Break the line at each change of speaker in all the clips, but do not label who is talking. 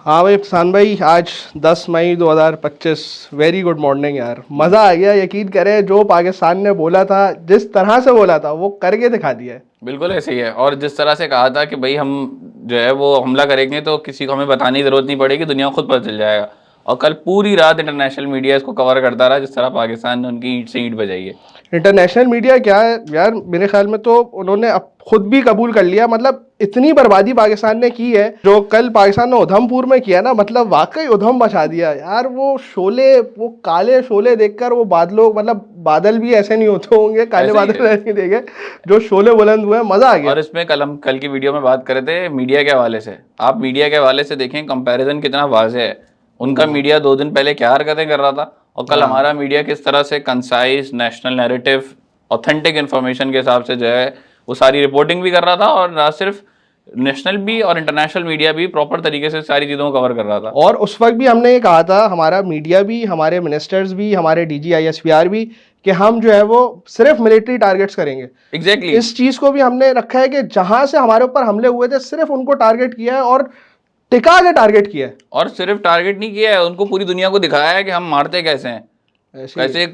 हाँ भाई फसान भाई, आज 10 मई 2025 वेरी गुड मॉर्निंग यार। मज़ा आ गया। यकीन करें, जो पाकिस्तान ने बोला था, जिस तरह से बोला था, वो करके दिखा दिया है।
बिल्कुल ऐसे ही है। और जिस तरह से कहा था कि भाई हम जो है वो हमला करेंगे तो किसी को हमें बताने की जरूरत नहीं पड़ेगी, दुनिया को खुद पता चल जाएगा। और कल पूरी रात इंटरनेशनल मीडिया इसको कवर करता रहा, जिस तरह पाकिस्तान ने उनकी ईंट से ईंट बजाई है।
इंटरनेशनल मीडिया क्या है यार, मेरे ख्याल में तो उन्होंने अब खुद भी कबूल कर लिया। मतलब इतनी बर्बादी पाकिस्तान ने की है, जो कल पाकिस्तान ने उधमपुर में किया ना, मतलब वाकई उधम मचा दिया यार। वो शोले, वो काले शोले देखकर वो बादलों, मतलब बादल भी ऐसे नहीं होते होंगे, काले
ऐसे ही
बादल
है।
नहीं देखे, जो शोले बुलंद हुए, मजा आ गया।
और इसमें कल हम कल की वीडियो में बात कर रहे थे मीडिया के हवाले से। आप मीडिया के हवाले से देखें कंपैरिजन कितना वाज़ेह है। उनका मीडिया 2 दिन पहले क्या हरकतें कर रहा था, और कल
हाँ,
हमारा मीडिया किस तरह से concise national narrative authentic information के हिसाब से जो है वो सारी रिपोर्टिंग भी कर रहा था, और ना सिर्फ नेशनल भी और इंटरनेशनल मीडिया भी प्रॉपर तरीके से सारी चीज़ों को कवर कर रहा था।
और उस वक्त भी हमने ये कहा था, हमारा मीडिया भी, हमारे मिनिस्टर्स भी, हमारे DGISPR भी, कि हम जो है वो सिर्फ मिलिट्री टारगेट्स करेंगे।
एग्जैक्टली
इस चीज को भी हमने रखा है कि जहां से हमारे ऊपर हमले हुए थे, सिर्फ उनको टारगेट किया है और टिका के टारगेट किया है।
और सिर्फ टारगेट नहीं किया है, उनको पूरी दुनिया को दिखाया है कि हम मारते कैसे हैं।
ऐसे ही।
कैसे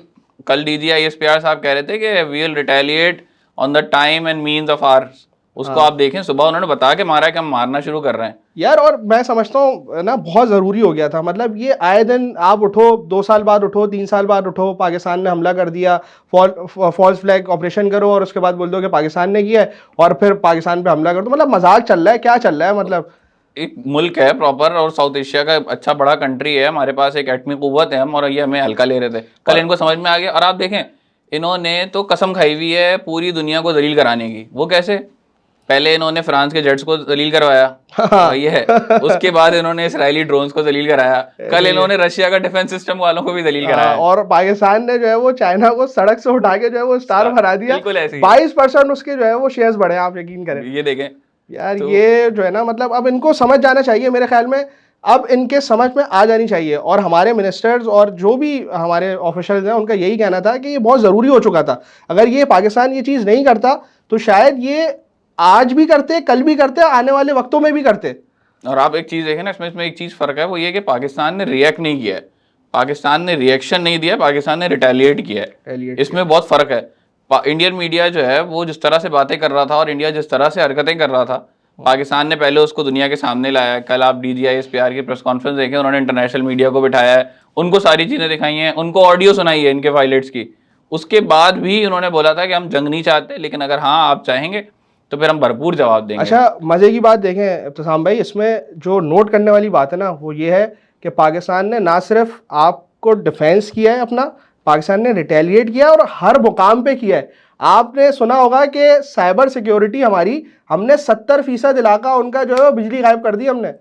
कल DGISPR साहब कह रहे थे कि we will retaliate on the time and means of ours. उसको
हाँ
आप देखें, सुबह उन्होंने बता के मारा है कि हम मारना शुरू कर रहे हैं।
यार, और मैं समझता हूँ ना, बहुत ज़रूरी हो गया था। मतलब ये आए दिन आप उठो, 2 साल बाद उठो, 3 साल बाद उठो, पाकिस्तान ने हमला कर दिया, फॉल्स फ्लैग ऑपरेशन करो, और उसके बाद बोल दो कि पाकिस्तान ने किया है, और फिर पाकिस्तान पे हमला कर दो। मतलब मजाक चल रहा है, क्या चल रहा है मतलब।
एक मुल्क है प्रॉपर, और साउथ एशिया का अच्छा बड़ा कंट्री है, हमारे पास एक एटमी कुव्वत है हम, और ये हमें हल्का ले रहे थे। कल
और
इनको समझ में आ गया। और आप देखें, इन्होंने तो कसम खाई हुई है पूरी दुनिया को जलील कराने की। वो कैसे? पहले इन्होंने फ्रांस के जेट्स को जलील करवाया,
हाँ
वही है। उसके बाद इन्होंने इसराइली ड्रोन्स को जलील कराया। कल
ऐसे ही है।
इन्होंने रशिया का डिफेंस सिस्टम वालों को भी जलील कराया है।
और पाकिस्तान ने जो है वो चाइना को सड़क से उठा के जो है वो स्टार बना दिया।
बिल्कुल ऐसे ही है।
22% उसके जो है वो शेयर्स बढ़े, आप यकीन करें।
ये देखें
यार
तो।
ये जो है ना, मतलब अब इनको समझ जाना चाहिए मेरे ख्याल में। अब इनके समझ में आ जानी चाहिए। और हमारे मिनिस्टर्स और जो भी हमारे ऑफिशियल्स हैं, उनका यही कहना था कि ये बहुत ज़रूरी हो चुका था। अगर ये पाकिस्तान ये चीज़ नहीं करता, तो शायद ये आज भी करते, कल भी करते, आने वाले वक्तों में भी करते।
और आप एक चीज़ देखें ना, इसमें इसमें एक चीज़ फ़र्क है, वो ये कि पाकिस्तान ने रिएक्ट नहीं किया है, पाकिस्तान ने रिएक्शन नहीं दिया है, पाकिस्तान ने रिटेलिएट किया है।
एलियट के।
इसमें बहुत फ़र्क है। इंडियन मीडिया जो है वो जिस तरह से बातें कर रहा था, और इंडिया जिस तरह से हरकतें कर रहा था, पाकिस्तान ने पहले उसको दुनिया के सामने लाया है। कल आप DGISPR की प्रेस कॉन्फ्रेंस देखें, उन्होंने इंटरनेशनल मीडिया को बिठाया है, उनको सारी चीज़ें दिखाई हैं, उनको ऑडियो सुनाई है इनके पायलट्स की। उसके बाद भी उन्होंने बोला था कि हम जंग नहीं चाहते, लेकिन अगर हाँ आप चाहेंगे तो फिर हम भरपूर जवाब देंगे।
अच्छा, मज़े की बात देखें इब्तिसाम भाई, इसमें जो नोट करने वाली बात है ना, वो ये है कि पाकिस्तान ने ना सिर्फ आपको डिफेंस किया है अपना, पाकिस्तान ने रिटेलिएट किया और हर मुकाम पे किया है। आपने सुना होगा कि साइबर सिक्योरिटी हमारी, हमने 70% इलाका उनका जो है वो बिजली गायब कर दी हमने।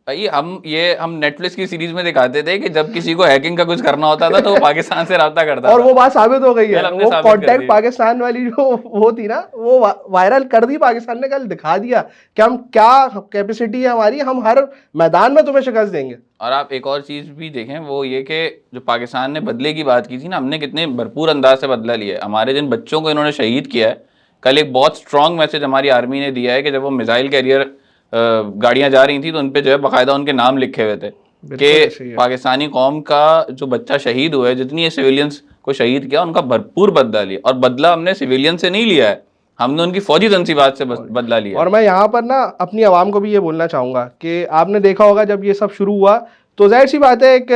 भाई हम नेटफ्लिक्स की सीरीज में दिखाते थे कि जब किसी को हैकिंग का कुछ करना होता था तो वो पाकिस्तान से राब्ता करता
और
था।
वो बात साबित हो गई है।
कल हमने
वो
साबित कर
कांटेक्ट
दी।
पाकिस्तान वाली जो वो थी ना, वो वायरल कर दी पाकिस्तान ने। कल दिखा दिया कि हम क्या कैपेसिटी है हमारी, हम हर मैदान में तुम्हें शिकस्त देंगे।
और आप एक और चीज़ भी देखें, वो ये कि जो पाकिस्तान ने बदले की बात की थी ना, हमने कितने भरपूर अंदाज से बदला लिया है। हमारे जिन बच्चों को इन्होंने शहीद किया है, कल एक बहुत स्ट्रॉन्ग मैसेज हमारी आर्मी ने दिया है कि जब वो मिसाइल कैरियर गाड़ियाँ जा रही थी तो उन पर जो है बाकायदा उनके नाम लिखे हुए थे
बिल्कुल ऐसे ही
कि
है।
पाकिस्तानी कौम का जो बच्चा शहीद हुआ है, जितनी ये सिविलियंस को शहीद किया, उनका भरपूर बदला लिया। और बदला हमने सिविलियन से नहीं लिया है, हमने उनकी फौजी तंसीबात से बदला लिया
और
है।
मैं यहाँ पर ना अपनी आवाम को भी ये बोलना चाहूँगा कि आपने देखा होगा जब ये सब शुरू हुआ, तो जाहिर सी बात है एक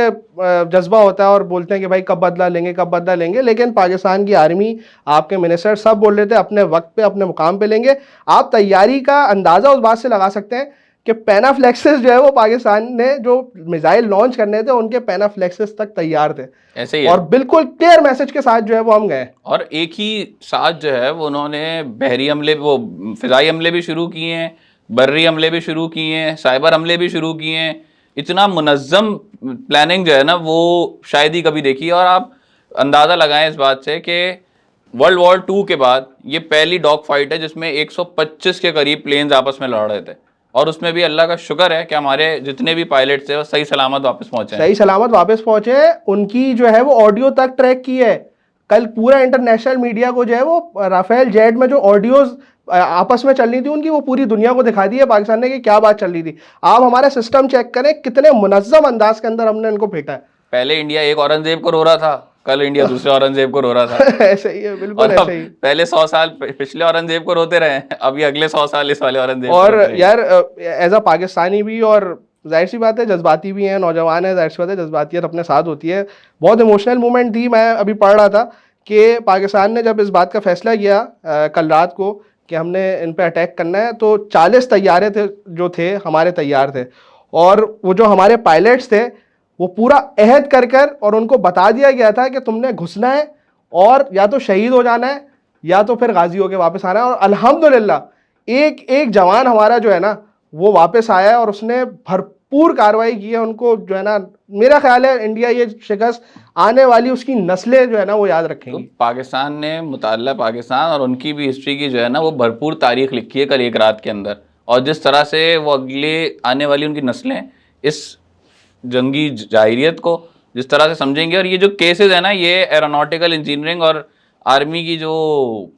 जज्बा होता है, और बोलते हैं कि भाई कब बदला लेंगे, कब बदला लेंगे। लेकिन पाकिस्तान की आर्मी, आपके मिनिस्टर सब बोल रहे थे अपने वक्त पे, अपने मुकाम पे लेंगे। आप तैयारी का अंदाज़ा उस बात से लगा सकते हैं कि पैनाफ्लेक्सेस जो है वो पाकिस्तान ने जो मिसाइल लॉन्च करने थे, उनके पैनाफ्लेक्सेस तक तैयार थे।
ऐसे ही है।
और बिल्कुल क्लियर मैसेज के साथ जो है वो हम गए।
और एक ही साथ जो है वो उन्होंने बहरी हमले, वो फिजाई हमले भी शुरू किए हैं, बर्री हमले भी शुरू किए हैं, साइबर हमले भी शुरू किए हैं। इतना मुनज़्ज़म प्लानिंग जो है ना, वो शायद ही कभी देखी है। और आप अंदाज़ा लगाएं इस बात से कि वर्ल्ड वॉर 2 के बाद ये पहली डॉग फाइट है जिसमें 125 के करीब प्लेन्स आपस में लड़ रहे थे, और उसमें भी अल्लाह का शुक्र है कि हमारे जितने भी पायलट थे वो सही सलामत वापस पहुंचे हैं।
सही सलामत वापस पहुंचे। उनकी जो है वो ऑडियो तक ट्रैक की है। कल पूरा इंटरनेशनल मीडिया को जो है वो राफेल जेट में जो ऑडियोज आपस में चल रही थी उनकी, वो पूरी दुनिया को दिखा दी है पाकिस्तान ने कि क्या बात चल रही थी। आप हमारा सिस्टम चेक करें, कितने मुनज्जम अंदाज के अंदर हमने इनको फेंटा है।
पहले इंडिया एक औरंगजेब को रो रहा था, कल इंडिया दूसरे औरंगजेब को रो रहा था।
ऐसे ही है, बिल्कुल
और अब
ऐसे ही।
पहले 100 साल पिछले औरंगजेब को रोते रहे, अभी अगले 100 साल इस वाले औरंगजेब को
और
रोते रहेंगे।
यार एज अ पाकिस्तानी भी, और जाहिर सी बात है जज्बाती भी हैं, नौजवान है, जाहिर सी बात है जज्बातियत अपने साथ होती है। बहुत इमोशनल मोमेंट थी। मैं अभी पढ़ रहा था कि पाकिस्तान ने जब इस बात का फैसला किया कल रात को कि हमने इन पे अटैक करना है, तो 40 तैयारे थे जो थे हमारे तैयार थे, और वो जो हमारे पायलट्स थे वो पूरा अहद कर कर और उनको बता दिया गया था कि तुमने घुसना है और या तो शहीद हो जाना है या तो फिर गाजी होके वापस आना है। और अल्हम्दुलिल्लाह एक एक जवान हमारा जो है ना वो वापस आया है और उसने भरपूर कार्रवाई की है। उनको जो है ना, मेरा ख्याल है इंडिया ये शिकस्त आने वाली उसकी नस्लें जो है ना वो याद
तो
रखेंगी।
पाकिस्तान ने मुताल्ला पाकिस्तान और उनकी भी हिस्ट्री की जो है ना वो भरपूर तारीख लिखी है कल एक रात के अंदर, और जिस तरह से वो अगले आने वाली उनकी नस्लें इस जंगी जाहिरियत को जिस तरह से समझेंगे, और ये जो केसेस है ना, ये एरोनॉटिकल इंजीनियरिंग और आर्मी की जो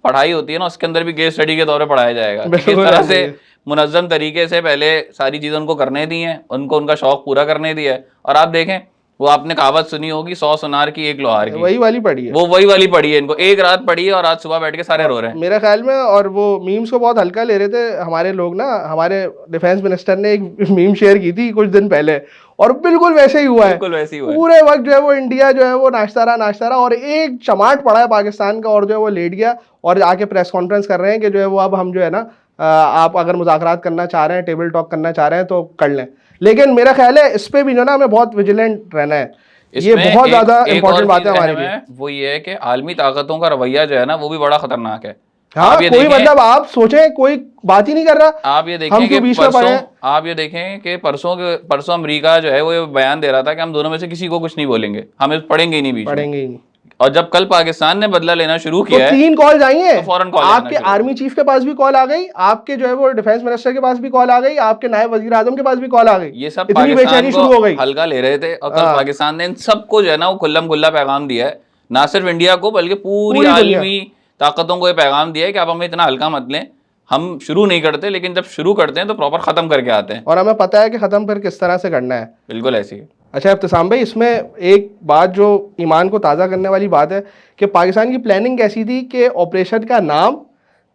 पढ़ाई होती है ना उसके अंदर भी केस स्टडी के तौर पे पढ़ाया जाएगा कि किस
बिल्कुल
तरह
ऐसे
से
ही है।
मुनज़्ज़म तरीके से पहले सारी चीज़ें उनको करने दी हैं, उनको उनका शौक पूरा करने दिया है। और आप देखें, वो आपने कहावत सुनी होगी, 100 सुनार की एक लोहार की,
वही वाली पड़ी है।
वो वही वाली पड़ी है। इनको एक रात पड़ी है और आज सुबह बैठ के सारे रो रहे हैं।
मेरे ख्याल में, और वो मीम्स को बहुत हल्का ले रहे थे हमारे लोग ना। हमारे डिफेंस मिनिस्टर ने एक मीम शेयर की थी कुछ दिन पहले, और बिल्कुल वैसे ही हुआ है।
बिल्कुल वैसे ही हुआ है।
पूरे वक्त जो है वो इंडिया जो है वो नाचता रहा, और एक चमाट पड़ा है पाकिस्तान का, और जो है वो लेट गया और आके प्रेस कॉन्फ्रेंस कर रहे हैं कि जो है वो अब हम जो है ना, आप अगर मुज़ाकरात करना चाह रहे हैं, टेबल टॉक करना चाह रहे हैं तो कर लें। लेकिन मेरा ख्याल है इस पे भी जो ना हमें बहुत विजिलेंट रहना है। ये
इसमें
बहुत ज्यादा
एक और
इंपॉर्टेंट बात
चीज
है हमारे
अहम
लिए।
है, वो ये है कि आलमी ताकतों का रवैया जो है ना वो भी बड़ा खतरनाक है।
हाँ,
आप ये
कोई
देखें,
मतलब आप सोचें कोई बात ही नहीं कर रहा।
आप ये देखें
हम
कि
क्यों बीच में पड़े हैं?
आप ये देखें कि परसों अमेरिका जो है वो ये बयान दे रहा था कि हम दोनों में से किसी को कुछ नहीं बोलेंगे, हम पढ़ेंगे ही नहीं बीच में।
पढ़ेंगे ही नहीं।
और जब कल पाकिस्तान ने बदला लेना शुरू
तो
किया है
3 कॉल आई हैं,
तो फौरन कॉल आना
आपके
शुरू हो
आर्मी चीफ के पास भी कॉल आ गई, आपके जो है वो डिफेंस मिनिस्टर के पास भी कॉल आ गई, आपके नायब वजीर आजम के पास भी कॉल आ गई।
ये सब
इतनी
पाकिस्तान
बेचैनी शुरू हो गई।
को हल्का ले रहे थे, और कल
हाँ।
पाकिस्तान ने इन सबको जो है ना वो खुल्लम खुल्ला पैगाम दिया है, ना सिर्फ इंडिया को बल्कि पूरी
पूरी दुनिया।
आलमी ताकतों को ये पैगाम दिया है कि आप हमें इतना हल्का मत लें। हम शुरू नहीं करते, लेकिन जब शुरू करते हैं तो प्रॉपर खत्म करके आते हैं।
और हमें पता है कि खत्म फिर किस तरह से करना है।
बिल्कुल ऐसी है।
अच्छा इब्तिसाम भाई, इसमें एक बात जो ईमान को ताज़ा करने वाली बात है कि पाकिस्तान की प्लानिंग कैसी थी कि ऑपरेशन का नाम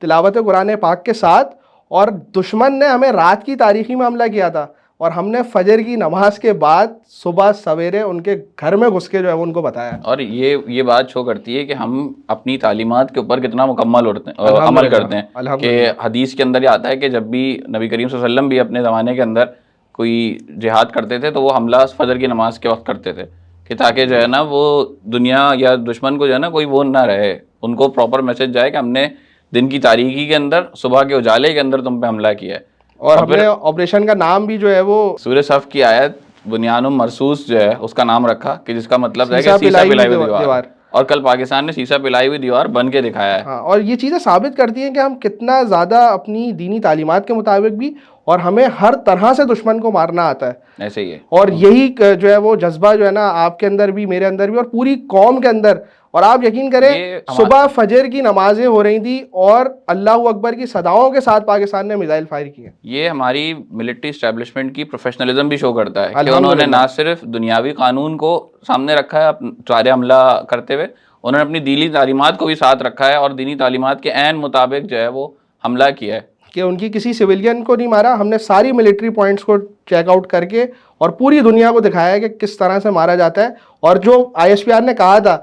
तिलावत कुरान पाक के साथ, और दुश्मन ने हमें रात की तारीखी में हमला किया था, और हमने फजर की नमाज के बाद सुबह सवेरे उनके घर में घुस के जो है वो उनको बताया।
और ये बात शो करती है कि हम अपनी तालीमात के ऊपर कितना मुकम्मल अमल करते हैं। कि हदीस के अंदर ये आता है कि जब भी नबी करीम सल्लल्लाहु अलैहि वसल्लम भी अपने ज़माने के अंदर कोई जिहाद करते थे तो वो हमला फजर की नमाज के वक्त करते थे, कि ताकि जो है ना वो दुनिया या दुश्मन को जो है ना कोई वो ना रहे, उनको प्रॉपर मैसेज जाए कि हमने दिन की तारीकी के अंदर, सुबह के उजाले के अंदर तुम पे हमला किया है।
और हमने ऑपरेशन का नाम भी जो है वो
सूरह सफ की आयत बुनियानुम मरसूस जो है उसका नाम रखा, कि जिसका मतलब है कि सीसा पिलाई हुई दीवार। और कल पाकिस्तान ने सीसा पिलाई हुई दीवार बन के दिखाया है।
हाँ, और ये चीज़ें साबित करती हैं कि हम कितना ज़्यादा अपनी दीनी तालीमात के मुताबिक भी, और हमें हर तरह से दुश्मन को मारना आता है।
ऐसे ही है।
और यही जो है वो जज्बा जो है ना आपके अंदर भी, मेरे अंदर भी, और पूरी कौम के अंदर। और आप यकीन करें, सुबह फजर की नमाजें हो रही थी और अल्लाह अकबर की सदाओं के साथ पाकिस्तान ने मिसाइल फायर किए। ये
हमारी मिलिट्री इस्टेब्लिशमेंट की प्रोफेशनलिज्म भी शो करता है कि उन्होंने ना सिर्फ दुनियावी कानून को सामने रखा है सारे हमला करते हुए, उन्होंने अपनी दीनी तालीमात को भी साथ रखा है और दीनी तालीमात के ऐन मुताबिक जो है वो हमला किया है।
कि उनकी किसी सिविलियन को नहीं मारा, हमने सारी मिलिट्री पॉइंट्स को चेकआउट करके और पूरी दुनिया को दिखाया है कि किस तरह से मारा जाता है। और जो ISPR ने कहा था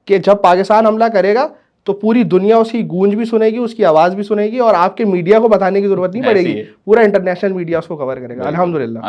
कि जब पाकिस्तान हमला करेगा तो पूरी दुनिया उसकी गूंज भी सुनेगी, उसकी आवाज़ भी सुनेगी, और आपके मीडिया को बताने की ज़रूरत नहीं पड़ेगी, पूरा इंटरनेशनल मीडिया उसको कवर करेगा। अल्हम्दुलिल्लाह।